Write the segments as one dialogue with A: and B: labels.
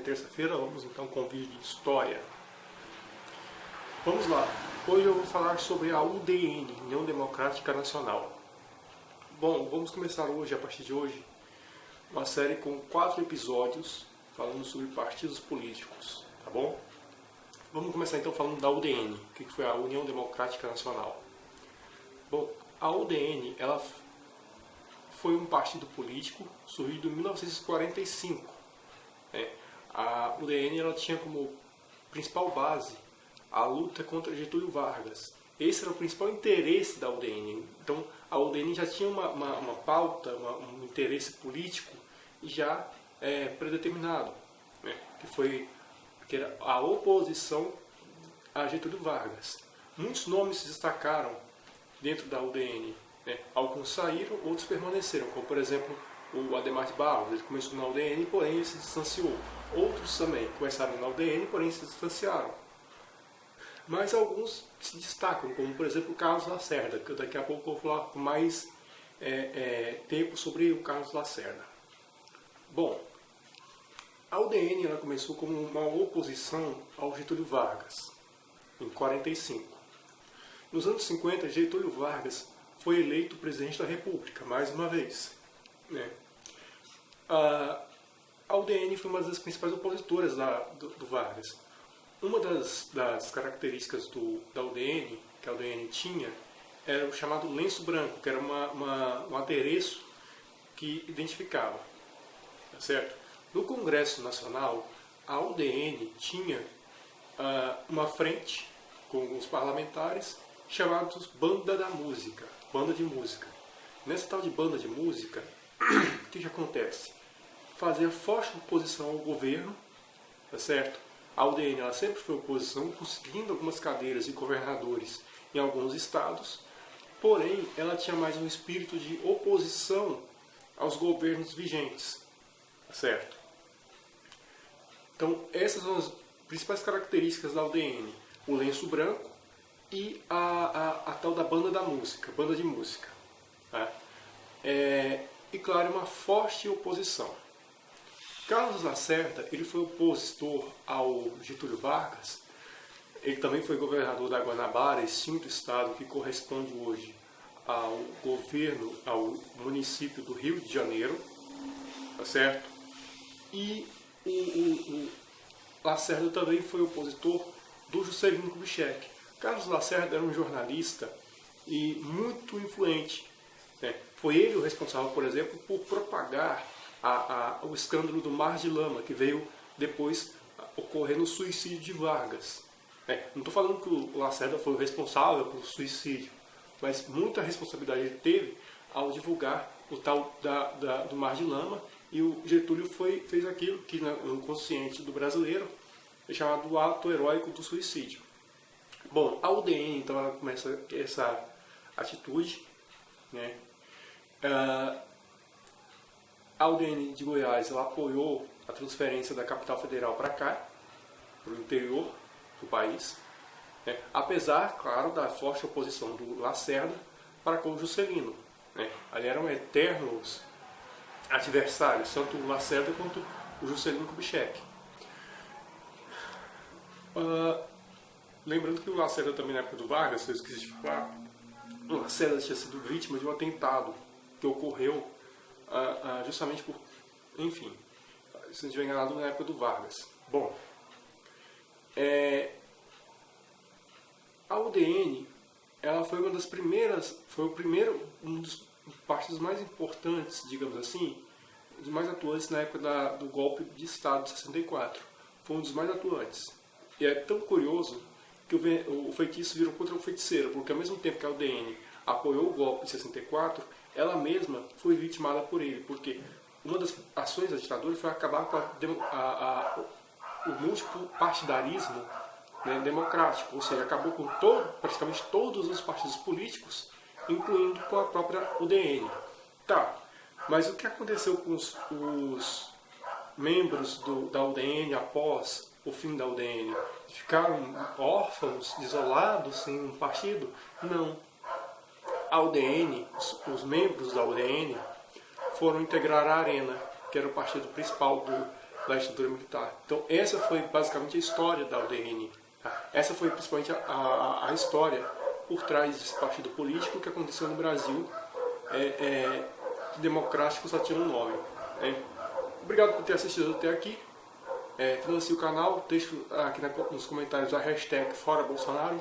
A: terça-feira, vamos então com um vídeo de história. Vamos lá, hoje eu vou falar sobre a UDN, União Democrática Nacional. Bom, vamos começar hoje, a partir de hoje, uma série com 4 episódios falando sobre partidos políticos, tá bom? Vamos começar então falando da UDN, que foi a União Democrática Nacional. Bom, a UDN, ela foi um partido político surgido em 1945. A UDN ela tinha como principal base a luta contra Getúlio Vargas. Esse era o principal interesse da UDN. Então, a UDN já tinha uma pauta, um interesse político já predeterminado, que era a oposição a Getúlio Vargas. Muitos nomes se destacaram dentro da UDN. Alguns saíram, outros permaneceram, como por exemplo o Adhemar de Barros. Ele começou na UDN, porém ele se distanciou. Outros também começaram na UDN, porém se distanciaram. Mas alguns se destacam, como por exemplo o Carlos Lacerda, que daqui a pouco eu vou falar com mais tempo sobre o Carlos Lacerda. Bom, a UDN ela começou como uma oposição ao Getúlio Vargas, em 1945. Nos anos 50, Getúlio Vargas foi eleito presidente da República, mais uma vez. A UDN foi uma das principais opositoras do Vargas. Uma das características da UDN, que a UDN tinha, era o chamado lenço branco, que era um adereço que identificava. Tá certo? No Congresso Nacional, a UDN tinha uma frente com os parlamentares chamados Banda da Música, Banda de Música. Nessa tal de Banda de Música, o que acontece? Fazia forte oposição ao governo, tá certo? A UDN ela sempre foi oposição, conseguindo algumas cadeiras de governadores em alguns estados, porém ela tinha mais um espírito de oposição aos governos vigentes, tá certo? Então essas são as principais características da UDN: o lenço branco e a tal da Banda da Música, Banda de Música. Tá? E claro, uma forte oposição. Carlos Lacerda, ele foi opositor ao Getúlio Vargas. Ele também foi governador da Guanabara, extinto estado que corresponde hoje ao governo, ao município do Rio de Janeiro, tá certo? E o Lacerda também foi opositor do Juscelino Kubitschek. Carlos Lacerda era um jornalista e muito influente. Foi ele o responsável, por exemplo, por propagar o escândalo do Mar de Lama, que veio depois ocorrer no suicídio de Vargas. Não estou falando que o Lacerda foi o responsável pelo suicídio, mas muita responsabilidade ele teve ao divulgar o tal do Mar de Lama, e o Getúlio fez aquilo que no consciente do brasileiro é chamado o ato heróico do suicídio. Bom, a UDN então ela começa essa atitude, a UDN de Goiás ela apoiou a transferência da capital federal para cá, para o interior do país, apesar, claro, da forte oposição do Lacerda para com o Juscelino. Ali eram eternos adversários, tanto o Lacerda quanto o Juscelino Kubitschek. Lembrando que o Lacerda também, na época do Vargas, eu esqueci de falar, o Lacerda tinha sido vítima de um atentado que ocorreu justamente por, enfim, se não estiver enganado, na época do Vargas. Bom, a UDN, ela foi uma das primeiras, um dos partidos mais importantes, digamos assim, dos mais atuantes na época do golpe de Estado de 64. Foi um dos mais atuantes. E é tão curioso que o feitiço virou contra o feiticeiro, porque ao mesmo tempo que a UDN apoiou o golpe de 64, ela mesma foi vitimada por ele, porque uma das ações da ditadura foi acabar com o múltiplo partidarismo democrático, ou seja, acabou com praticamente todos os partidos políticos, incluindo com a própria UDN. Tá, mas o que aconteceu com os membros da UDN após o fim da UDN? Ficaram órfãos, isolados, sem um partido? Não. A UDN, os membros da UDN foram integrar a Arena, que era o partido principal da ditadura militar. Então essa foi basicamente a história da UDN. Tá? Essa foi principalmente a história por trás desse partido político que aconteceu no Brasil, democrático só tinha um nome. Obrigado por ter assistido até aqui. Financie o canal, deixe aqui nos comentários a hashtag Fora Bolsonaro.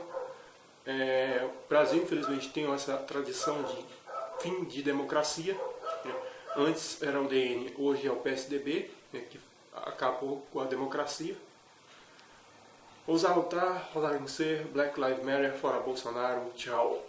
A: O Brasil, infelizmente, tem essa tradição de fim de democracia. Antes era o DN, hoje é o PSDB, que acabou com a democracia. Ousar lutar, ousar vencer, Black Lives Matter, Fora Bolsonaro, tchau.